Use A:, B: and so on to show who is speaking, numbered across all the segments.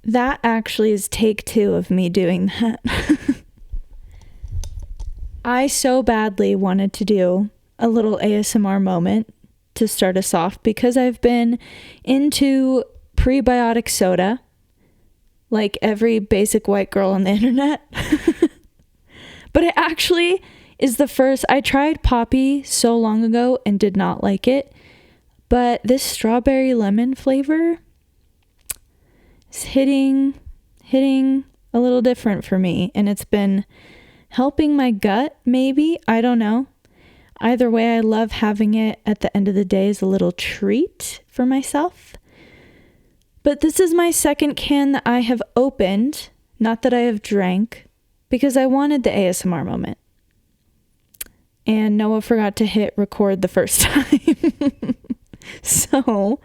A: that actually is take 2 of me doing that. I so badly wanted to do a little ASMR moment to start us off because I've been into prebiotic soda like every basic white girl on the internet. But it actually is the first. I tried Poppy so long ago and did not like it, but this strawberry lemon flavor is hitting a little different for me, and it's been helping my gut, maybe. I don't know. Either way, I love having it at the end of the day as a little treat for myself. But this is my second can that I have opened, not that I have drank, because I wanted the ASMR moment. And Noah forgot to hit record the first time. So,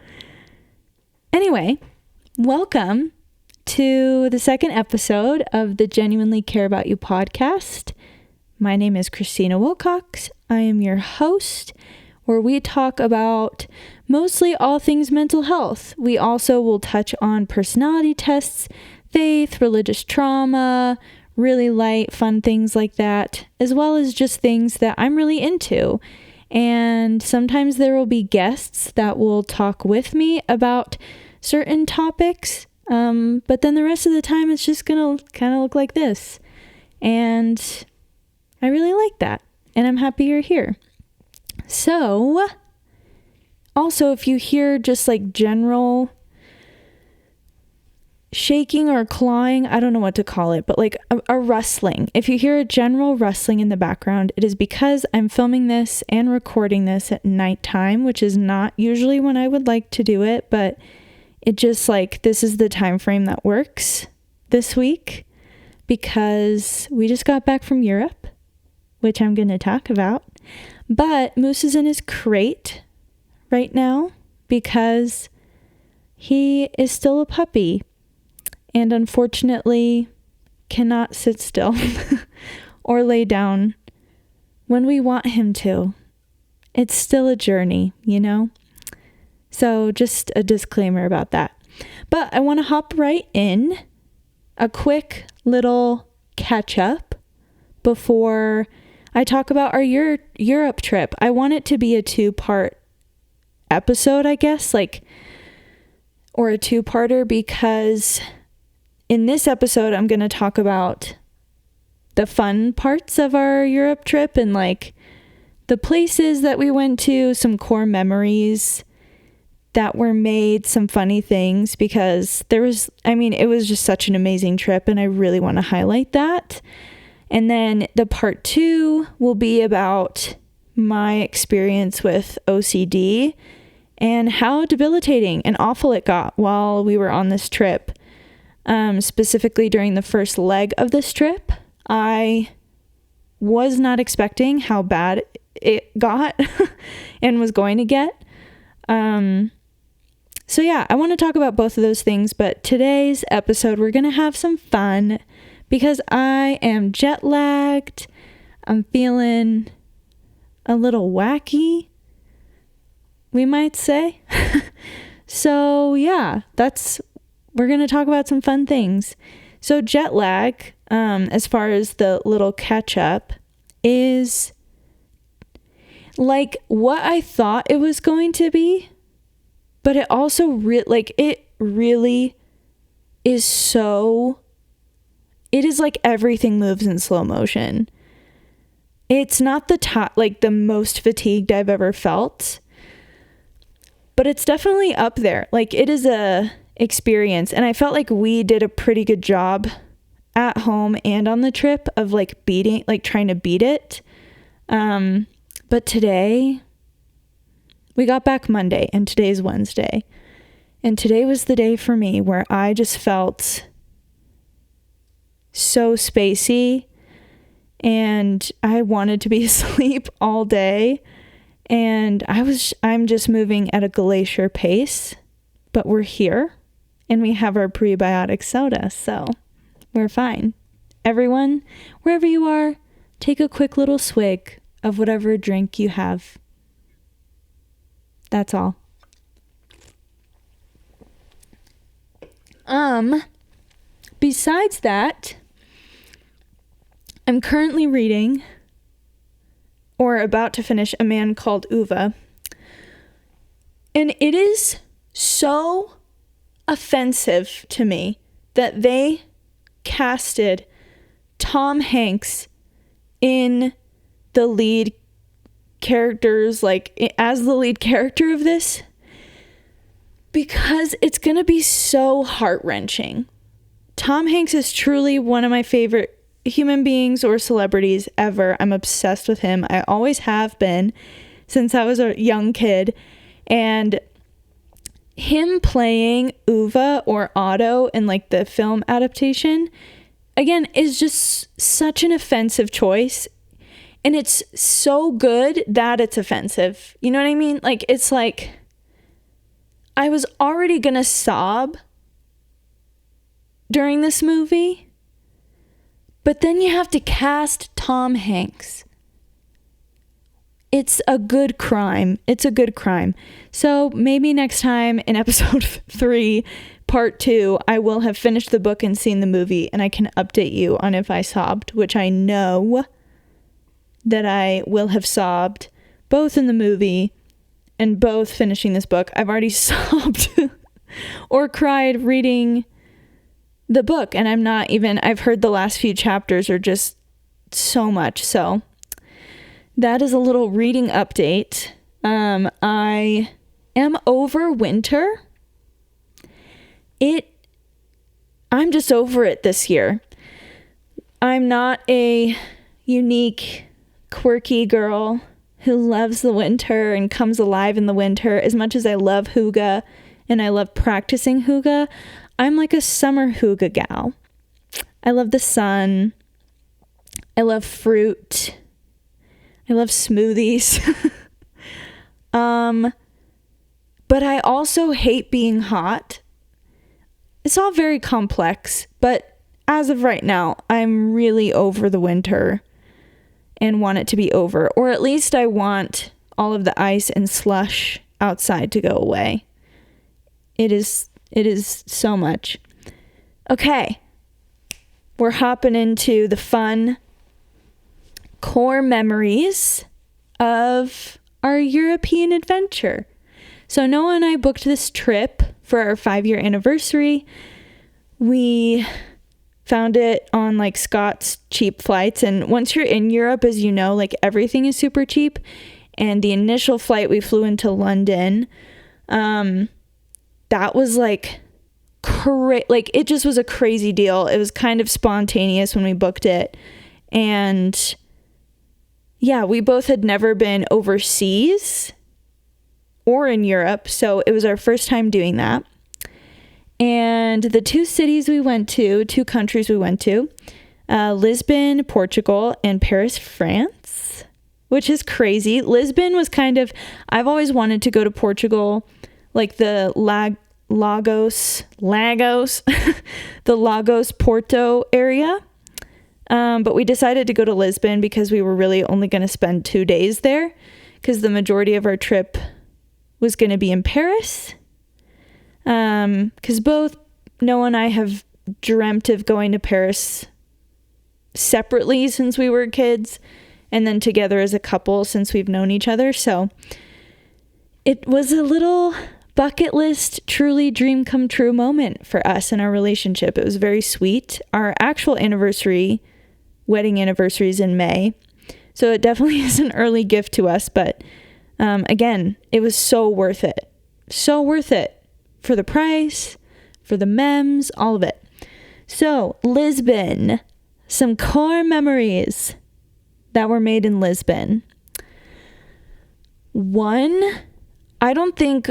A: anyway, welcome to the second episode of the Genuinely Care About You podcast. My name is Christina Wilcox. I am your host, where we talk about mostly all things mental health. We also will touch on personality tests, faith, religious trauma, really light, fun things like that, as well as just things that I'm really into. And sometimes there will be guests that will talk with me about certain topics. But then the rest of the time, it's just going to kind of look like this. And I really like that. And I'm happy you're here. So, also, if you hear just like general shaking or clawing, I don't know what to call it, but like a rustling. If you hear a general rustling in the background, it is because I'm filming this and recording this at nighttime, which is not usually when I would like to do it, but it just like, this is the time frame that works this week because we just got back from Europe, which I'm going to talk about. But Moose is in his crate right now because he is still a puppy and unfortunately cannot sit still or lay down when we want him to. It's still a journey, you know? So just a disclaimer about that. But I want to hop right in. A quick little catch up before I talk about our Europe trip. I want it to be a 2-part episode, I guess, or a 2-parter, because in this episode, I'm going to talk about the fun parts of our Europe trip and like the places that we went to, some core memories that were made, some funny things, because it was just such an amazing trip and I really want to highlight that. And then the part 2 will be about my experience with OCD and how debilitating and awful it got while we were on this trip. Specifically during the first leg of this trip, I was not expecting how bad it got and was going to get. So yeah, I want to talk about both of those things, but today's episode, we're going to have some fun because I am jet lagged. I'm feeling a little wacky, we might say. So yeah, we're going to talk about some fun things. So jet lag, as far as the little catch up, is like what I thought it was going to be, but it also it really is it is like everything moves in slow motion. It's not the most fatigued I've ever felt, but it's definitely up there. Like it is a experience, and I felt like we did a pretty good job at home and on the trip of trying to beat it. But today, we got back Monday and today's Wednesday, and today was the day for me where I just felt so spacey and I wanted to be asleep all day, and I'm just moving at a glacier pace, but we're here and we have our prebiotic soda, so we're fine. Everyone, wherever you are, take a quick little swig of whatever drink you have. That's all. besides that, I'm currently reading, or about to finish, A Man Called Ove. And it is so offensive to me that they casted Tom Hanks in the lead characters, like as the lead character of this, because it's gonna be so heart-wrenching. Tom Hanks is truly one of my favorite human beings or celebrities ever. I'm obsessed with him. I always have been since I was a young kid. And him playing Ove or Otto in like the film adaptation, again, is just such an offensive choice. And it's so good that it's offensive. You know what I mean? Like, it's like, I was already gonna sob during this movie, but then you have to cast Tom Hanks. It's a good crime. It's a good crime. So maybe next time in episode 3, part 2, I will have finished the book and seen the movie, and I can update you on if I sobbed, which I know that I will have sobbed both in the movie and both finishing this book. I've already sobbed or cried reading the book, and I've heard the last few chapters are just so much. So that is a little reading update. I am over winter. I'm just over it this year. I'm not a unique, quirky girl who loves the winter and comes alive in the winter. As much as I love hygge and I love practicing hygge, I'm like a summer hygge gal. I love the sun. I love fruit. I love smoothies. But I also hate being hot. It's all very complex, but as of right now, I'm really over the winter and want it to be over. Or at least I want all of the ice and slush outside to go away. It is so much. Okay. We're hopping into the fun core memories of our European adventure. So Noah and I booked this trip for our 5-year anniversary. We found it on like Scott's cheap flights. And once you're in Europe, as you know, like everything is super cheap. And the initial flight we flew into London, that was like it just was a crazy deal. It was kind of spontaneous when we booked it. And yeah, we both had never been overseas or in Europe, so it was our first time doing that. And the 2 countries we went to, Lisbon, Portugal, and Paris, France, which is crazy. Lisbon was I've always wanted to go to Portugal, like the Lagos, the Lagos Porto area. But we decided to go to Lisbon because we were really only going to spend 2 days there, because the majority of our trip was going to be in Paris. Because both Noah and I have dreamt of going to Paris separately since we were kids, and then together as a couple since we've known each other. So it was a little bucket list, truly dream come true moment for us in our relationship. It was very sweet. Our actual wedding anniversary is in May. So it definitely is an early gift to us. But again, it was so worth it. So worth it for the price, for the memes, all of it. So Lisbon, some core memories that were made in Lisbon. 1, I don't think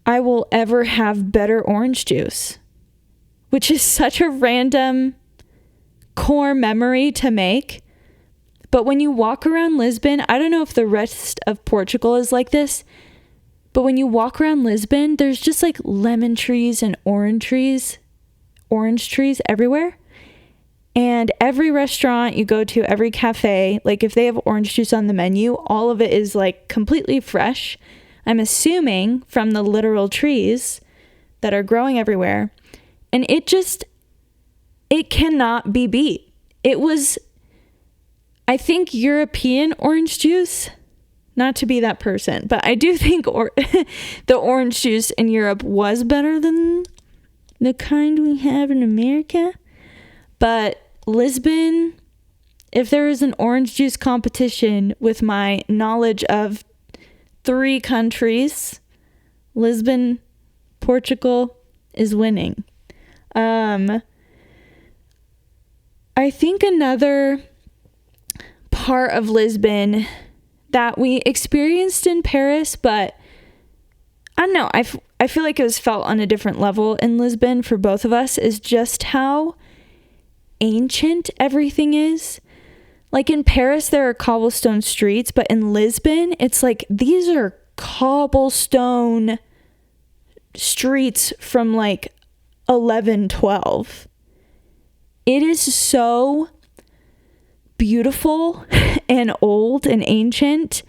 A: I will ever have better orange juice, which is such a random core memory to make. But when you walk around Lisbon, I don't know if the rest of Portugal is like this, but when you walk around Lisbon, there's just like lemon trees and orange trees everywhere. And every restaurant you go to, every cafe, like if they have orange juice on the menu, all of it is like completely fresh. I'm assuming from the literal trees that are growing everywhere. And it just it cannot be beat. It was, I think, European orange juice. Not to be that person, but I do think the orange juice in Europe was better than the kind we have in America. But Lisbon, if there is an orange juice competition with my knowledge of 3 countries, Lisbon, Portugal is winning. I think another part of Lisbon that we experienced in Paris, but I don't know, I feel like it was felt on a different level in Lisbon for both of us, is just how ancient everything is. Like in Paris, there are cobblestone streets, but in Lisbon, it's like these are cobblestone streets from like 1112. It is so beautiful and old and ancient,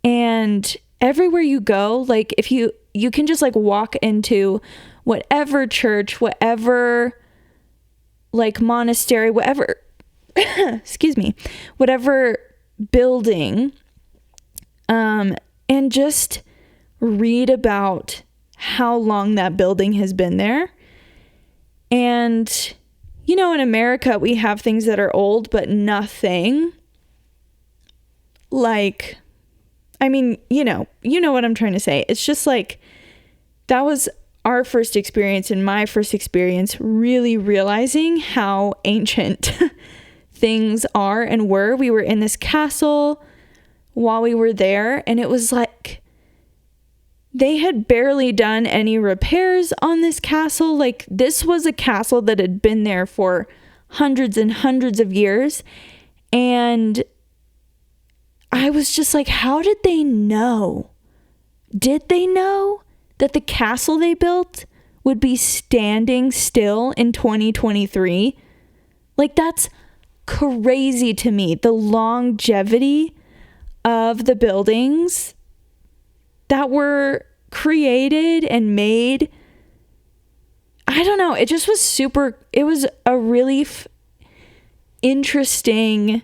A: and everywhere you go, like if you can just like walk into whatever church, whatever like monastery, whatever excuse me, whatever building, and just read about how long that building has been there. And you know, in America, we have things that are old, but nothing like, I mean, you know what I'm trying to say. It's just like, that was our first experience and my first experience really realizing how ancient things are and were. We were in this castle while we were there, and it was like, they had barely done any repairs on this castle. Like, this was a castle that had been there for hundreds and hundreds of years. And I was just like, how did they know? Did they know that the castle they built would be standing still in 2023? Like, that's crazy to me. The longevity of the buildings that were created and made. I don't know. It just was it was a really interesting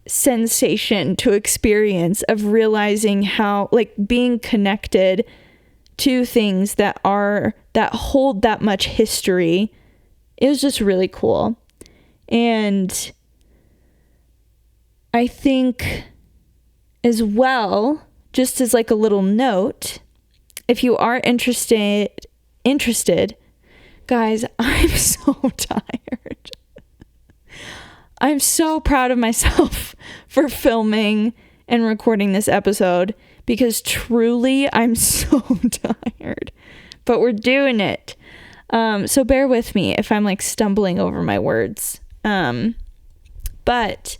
A: sensation to experience, of realizing how, like, being connected to things that hold that much history. It was just really cool. And I think as well, just as like a little note, if you are interested, guys, I'm so tired. I'm so proud of myself for filming and recording this episode, because truly I'm so tired, but we're doing it. So bear with me if I'm like stumbling over my words. But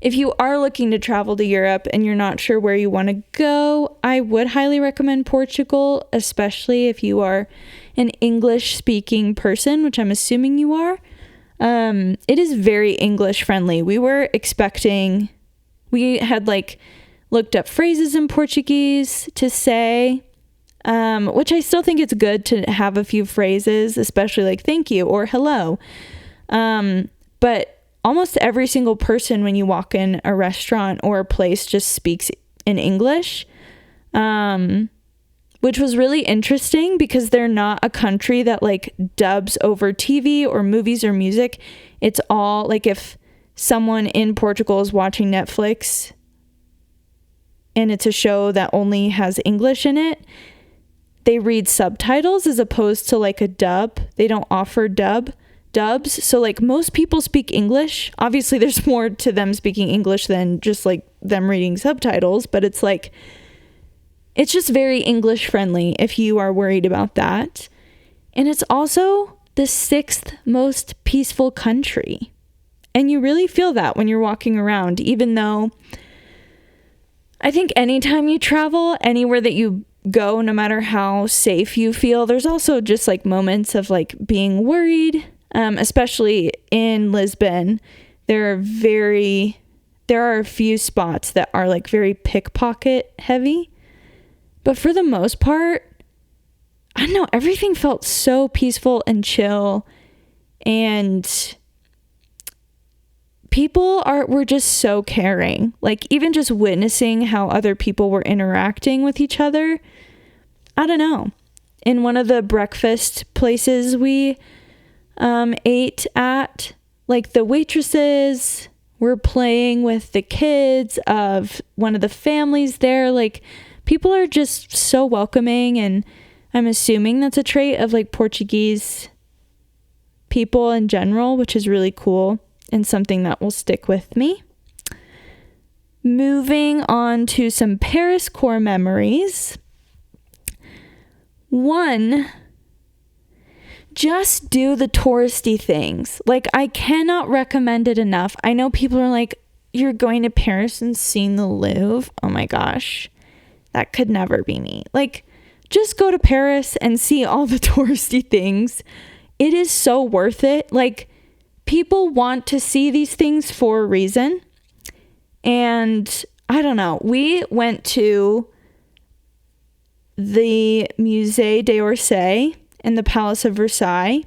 A: if you are looking to travel to Europe and you're not sure where you want to go, I would highly recommend Portugal, especially if you are an English-speaking person, which I'm assuming you are. It is very English friendly. We had like looked up phrases in Portuguese to say, which I still think it's good to have a few phrases, especially like thank you or hello. But almost every single person when you walk in a restaurant or a place just speaks in English, which was really interesting because they're not a country that like dubs over TV or movies or music. It's all like, if someone in Portugal is watching Netflix and it's a show that only has English in it, they read subtitles as opposed to like a dub. They don't offer dubs. So like most people speak English. Obviously there's more to them speaking English than just like them reading subtitles, but it's like, it's just very English friendly if you are worried about that. And it's also the 6th most peaceful country. And you really feel that when you're walking around, even though I think anytime you travel, anywhere that you go, no matter how safe you feel, there's also just like moments of like being worried. Especially in Lisbon, there are a few spots that are like very pickpocket heavy, but for the most part, I don't know, everything felt so peaceful and chill, and people were just so caring. Like, even just witnessing how other people were interacting with each other. I don't know. In one of the breakfast places we ate at, like, the waitresses were playing with the kids of one of the families there. Like, people are just so welcoming, and I'm assuming that's a trait of, like, Portuguese people in general, which is really cool and something that will stick with me. Moving on to some Paris core memories. One, just do the touristy things. Like, I cannot recommend it enough. I know people are like, you're going to Paris and seeing the Louvre? Oh my gosh, that could never be me. Like, just go to Paris and see all the touristy things. It is so worth it. Like, people want to see these things for a reason. And I don't know, we went to the Musée d'Orsay and the Palace of Versailles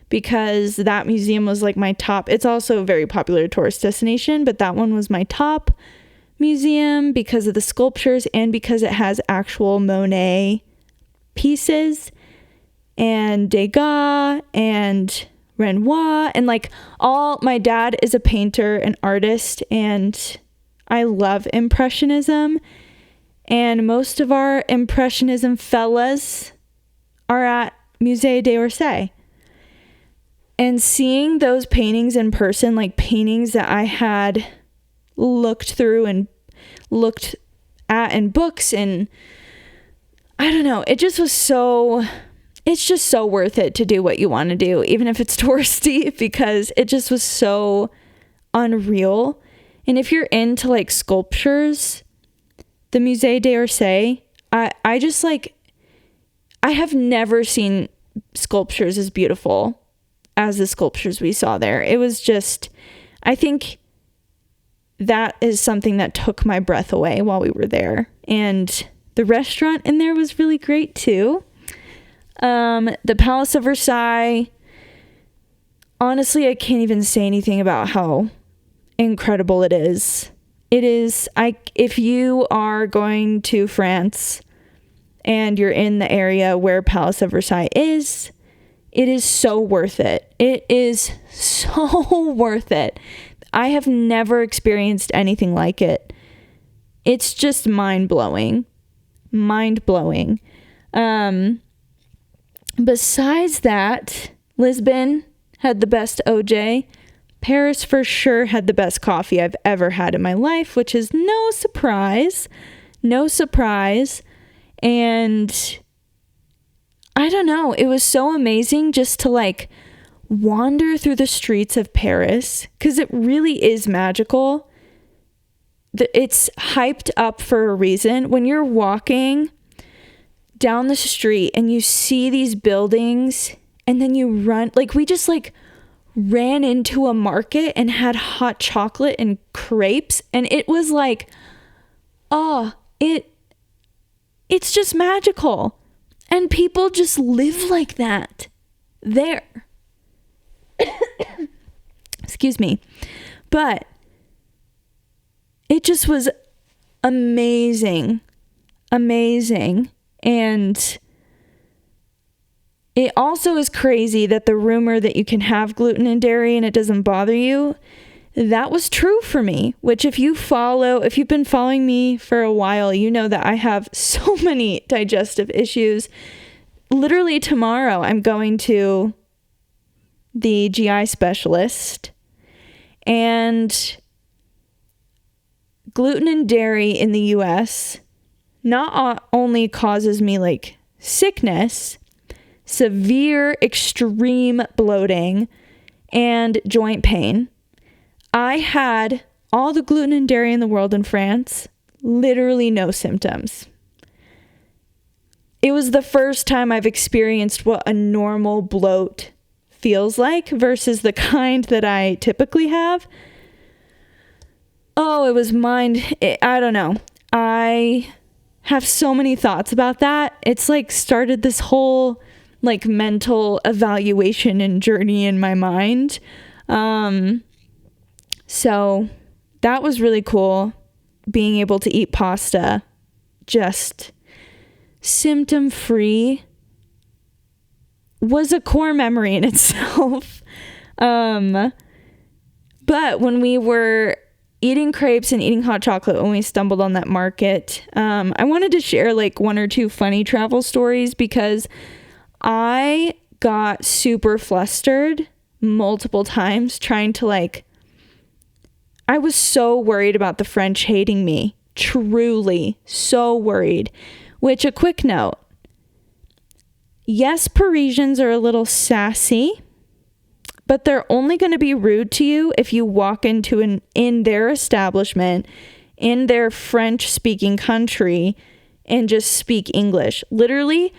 A: because that museum was like my top. It's also a very popular tourist destination, but that one was my top museum because of the sculptures and because it has actual Monet pieces and Degas and Renoir, and like my dad is a painter and artist, and I love Impressionism, and most of our Impressionism fellas are at Musée d'Orsay. And seeing those paintings in person, like paintings that I had looked through and looked at in books, and I don't know, it just was so, it's just so worth it to do what you want to do, even if it's touristy, because it just was so unreal. And if you're into like sculptures, the Musée d'Orsay, I just like, I have never seen sculptures as beautiful as the sculptures we saw there. It was just, I think that is something that took my breath away while we were there. And the restaurant in there was really great too. The Palace of Versailles, honestly, I can't even say anything about how incredible it is. It is, if you are going to France and you're in the area where Palace of Versailles is, it is so worth it. It is so worth it. I have never experienced anything like it. It's just mind-blowing. Mind-blowing. Besides that, Lisbon had the best OJ. Paris for sure had the best coffee I've ever had in my life, which is no surprise. No surprise. And I don't know, it was so amazing just to like wander through the streets of Paris, because it really is magical. It's hyped up for a reason. When you're walking down the street and you see these buildings and then you run, like we just like ran into a market and had hot chocolate and crepes, and it was like, it's just magical. And people just live like that there. Excuse me. But it just was amazing. Amazing. And it also is crazy that the rumor that you can have gluten and dairy and it doesn't bother you, that was true for me, which if you've been following me for a while, you know that I have so many digestive issues. Literally tomorrow, I'm going to the GI specialist, and gluten and dairy in the US not only causes me like sickness, severe extreme bloating, and joint pain. I had all the gluten and dairy in the world in France, literally no symptoms. It was the first time I've experienced what a normal bloat feels like versus the kind that I typically have. Oh, it was I don't know. I have so many thoughts about that. It's like started this whole like mental evaluation and journey in my mind. So that was really cool, being able to eat pasta just symptom free was a core memory in itself. But when we were eating crepes and eating hot chocolate when we stumbled on that market, I wanted to share like one or two funny travel stories, because I got super flustered multiple times trying to I was so worried about the French hating me, truly so worried. Which, a quick note, yes, Parisians are a little sassy, but they're only going to be rude to you if you walk into in their establishment, in their French-speaking country, and just speak English. Literally,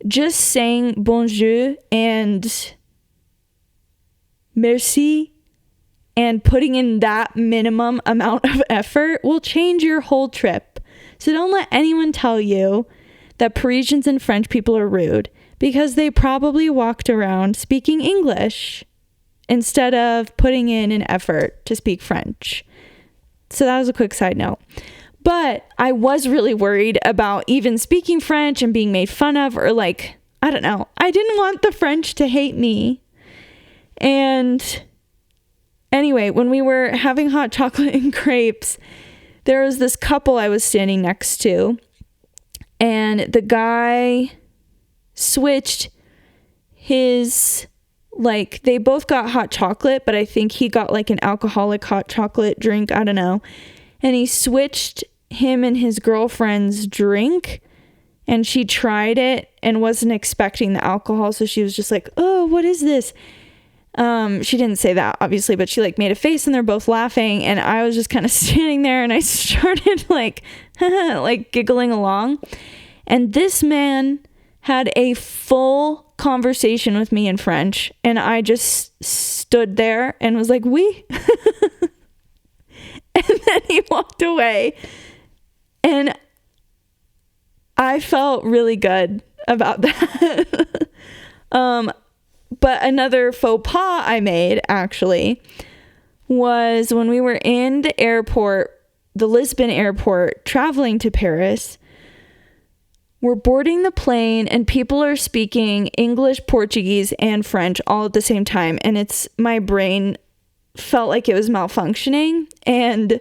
A: just saying bonjour and merci and putting in that minimum amount of effort will change your whole trip. So don't let anyone tell you that Parisians and French people are rude, because they probably walked around speaking English instead of putting in an effort to speak French. So that was a quick side note. But I was really worried about even speaking French and being made fun of, or I don't know. I didn't want the French to hate me. And anyway, when we were having hot chocolate and crepes, there was this couple I was standing next to, and the guy switched his, they both got hot chocolate, but I think he got an alcoholic hot chocolate drink, I don't know. And he switched him and his girlfriend's drink, and she tried it and wasn't expecting the alcohol, so she was just like, oh, what is this? She didn't say that, obviously, but she made a face, and they're both laughing, and I was just kind of standing there, and I started giggling along. And this man had a full conversation with me in French, and I just stood there and was like, oui. And then he walked away, and I felt really good about that. But another faux pas I made, actually, was when we were in the airport, the Lisbon airport, traveling to Paris. We're boarding the plane, and people are speaking English, Portuguese, and French all at the same time. And my brain felt like it was malfunctioning. And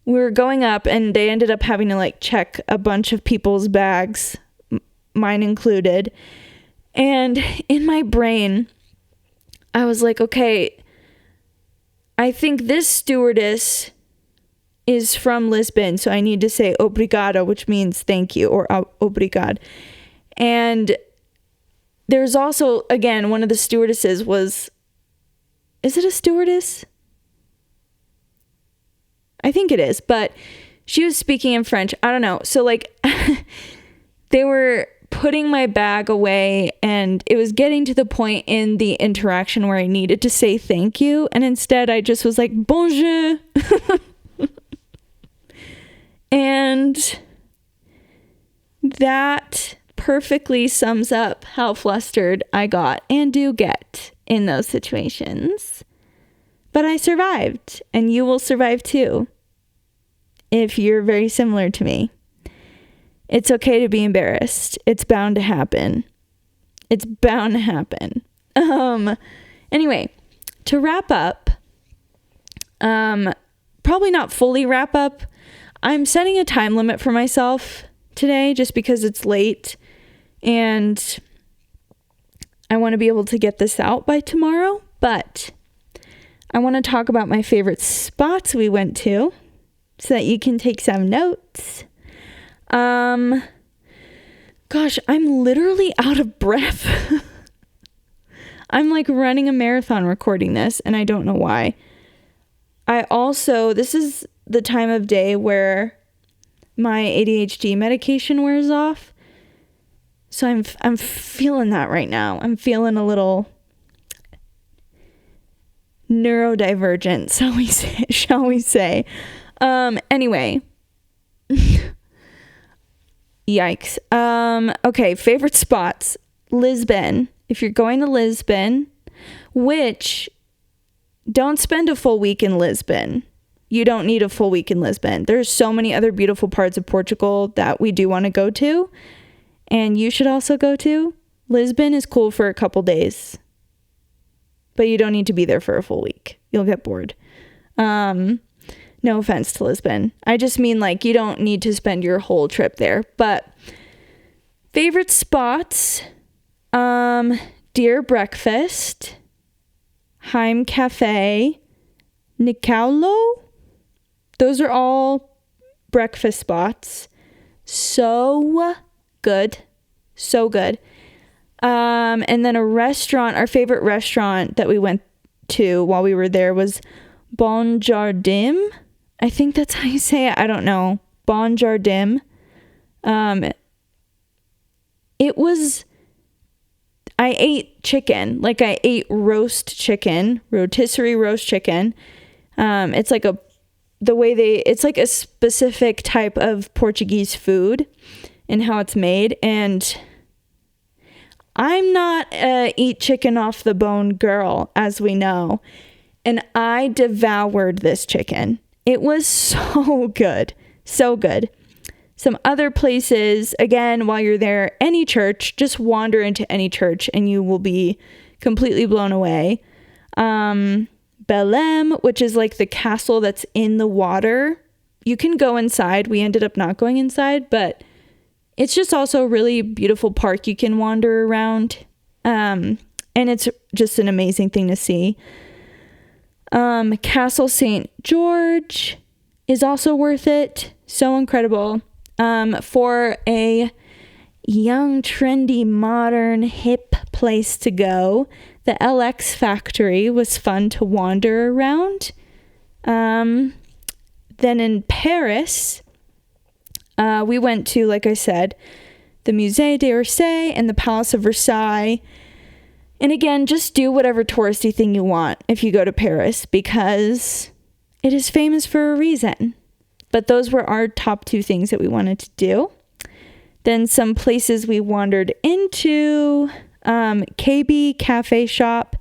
A: we were going up, and they ended up having to check a bunch of people's bags, mine included. And in my brain, I was like, okay, I think this stewardess is from Lisbon, so I need to say obrigado, which means thank you, or obrigado. And there's also, again, one of the stewardesses is it a stewardess? I think it is, but she was speaking in French. I don't know. So they were putting my bag away, and it was getting to the point in the interaction where I needed to say thank you, and instead I just was like, bonjour. And that perfectly sums up how flustered I got and do get in those situations. But I survived, and you will survive too if you're very similar to me. It's okay to be embarrassed. It's bound to happen. It's bound to happen. Anyway, to wrap up, probably not fully wrap up, I'm setting a time limit for myself today just because it's late, and I want to be able to get this out by tomorrow, but I want to talk about my favorite spots we went to so that you can take some notes. Gosh, I'm literally out of breath. I'm running a marathon recording this, and I don't know why. This is the time of day where my ADHD medication wears off. So I'm feeling that right now. I'm feeling a little neurodivergent, shall we say. Anyway. Yikes. Okay, favorite spots. Lisbon. If you're going to Lisbon, which don't spend a full week in Lisbon. You don't need a full week in Lisbon. There's so many other beautiful parts of Portugal that we do want to go to, and you should also go to. Lisbon is cool for a couple days, but you don't need to be there for a full week. You'll get bored. No offense to Lisbon. I just mean, like, you don't need to spend your whole trip there. But favorite spots, Deer Breakfast, Heim Cafe, Nicaulo. Those are all breakfast spots. So good. So good. And then a restaurant, our favorite restaurant that we went to while we were there was Bonjardim. I think that's how you say it. I don't know. Bonjardim. It was, I ate chicken. Like, I ate roast chicken, rotisserie roast chicken. It's like it's like a specific type of Portuguese food and how it's made. And I'm not a eat chicken off the bone girl, as we know. And I devoured this chicken. It was so good. So good. Some other places, again, while you're there, any church, just wander into any church and you will be completely blown away. Belém, which is like the castle that's in the water. You can go inside. We ended up not going inside, but it's just also a really beautiful park you can wander around. And it's just an amazing thing to see. Castle St. George is also worth it. So incredible. For a young, trendy, modern, hip place to go, the LX Factory was fun to wander around. Then in Paris, we went to, like I said, the Musée d'Orsay and the Palace of Versailles. And again, just do whatever touristy thing you want if you go to Paris, because it is famous for a reason. But those were our top two things that we wanted to do. Then some places we wandered into, KB Cafeshop,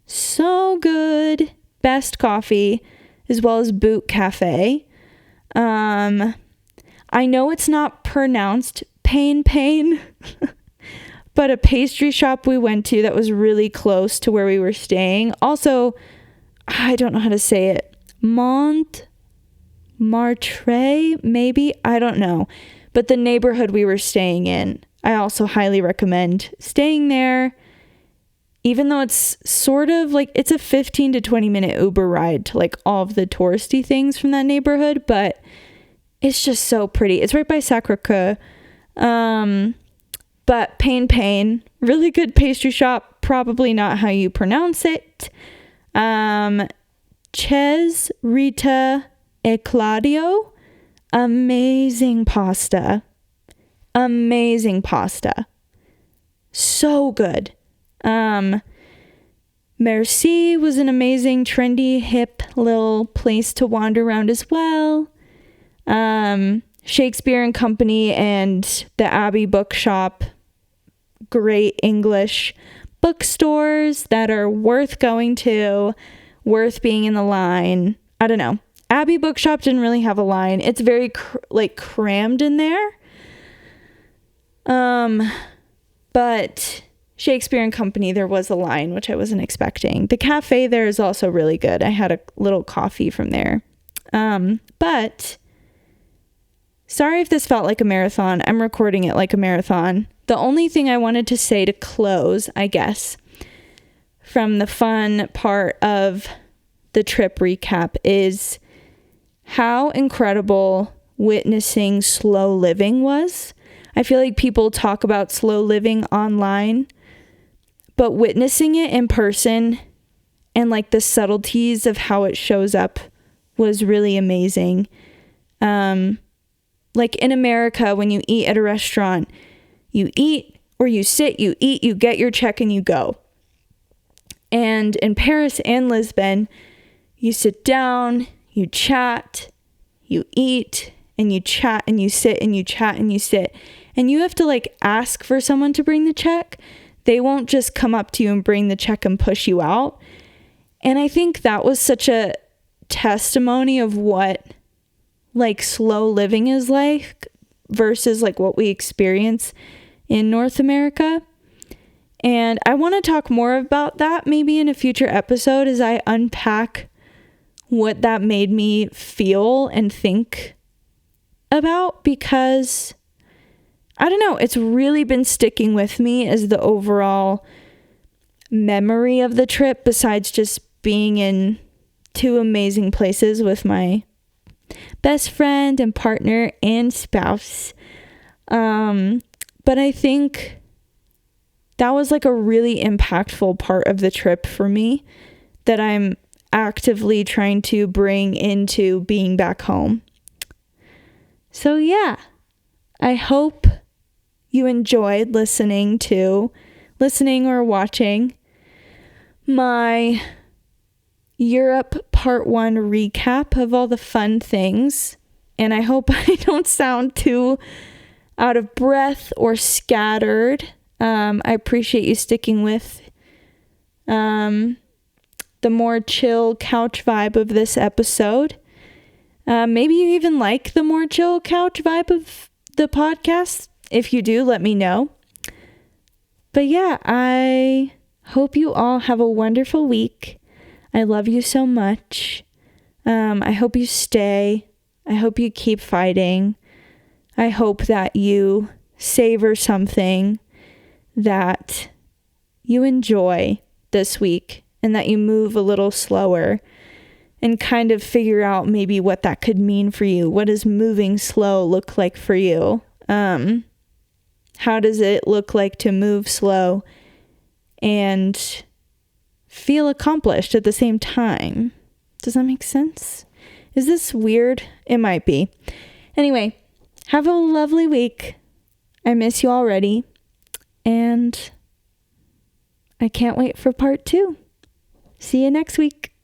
A: so good, best coffee, as well as Boot Cafe. I know it's not pronounced pain, but a pastry shop we went to that was really close to where we were staying. Also, I don't know how to say it. Montmartre, maybe? I don't know. But the neighborhood we were staying in, I also highly recommend staying there. Even though it's sort of like, it's a 15 to 20 minute Uber ride to like all of the touristy things from that neighborhood, but it's just so pretty. It's right by Sacré-Cœur. But Pain, really good pastry shop. Probably not how you pronounce it. Chez, Rita, and Claudio. Amazing pasta. So good. Merci was an amazing, trendy, hip little place to wander around as well. Shakespeare and Company and the Abbey Bookshop. Great English bookstores that are worth going to, worth being in the line. I don't know. Abbey Bookshop didn't really have a line. It's very crammed in there. But Shakespeare and Company, there was a line, which I wasn't expecting. The cafe there is also really good. I had a little coffee from there. But sorry if this felt like a marathon. I'm recording it like a marathon. The only thing I wanted to say to close, I guess, from the fun part of the trip recap is how incredible witnessing slow living was. I feel like people talk about slow living online, but witnessing it in person and like the subtleties of how it shows up was really amazing. Like in America, when you eat at a restaurant, you eat or you sit, you eat, you get your check and you go. And in Paris and Lisbon, you sit down, you chat, you eat, and you chat, and you sit, and you chat, and you sit. And you have to like ask for someone to bring the check. They won't just come up to you and bring the check and push you out. And I think that was such a testimony of what like slow living is like versus like what we experience in North America. And I want to talk more about that maybe in a future episode as I unpack what that made me feel and think about, because I don't know, it's really been sticking with me as the overall memory of the trip, besides just being in two amazing places with my best friend and partner and spouse. But I think that was like a really impactful part of the trip for me that I'm actively trying to bring into being back home. So yeah, I hope you enjoyed listening or watching my Europe Part 1 recap of all the fun things. And I hope I don't sound too out of breath or scattered. I appreciate you sticking with the more chill couch vibe of this episode. Maybe you even like the more chill couch vibe of the podcast. If you do, let me know. But yeah, I hope you all have a wonderful week. I love you so much. I hope you stay. I hope you keep fighting. I hope that you savor something that you enjoy this week and that you move a little slower and kind of figure out maybe what that could mean for you. What does moving slow look like for you? How does it look like to move slow and feel accomplished at the same time? Does that make sense? Is this weird? It might be. Anyway, have a lovely week. I miss you already. And I can't wait for part 2. See you next week.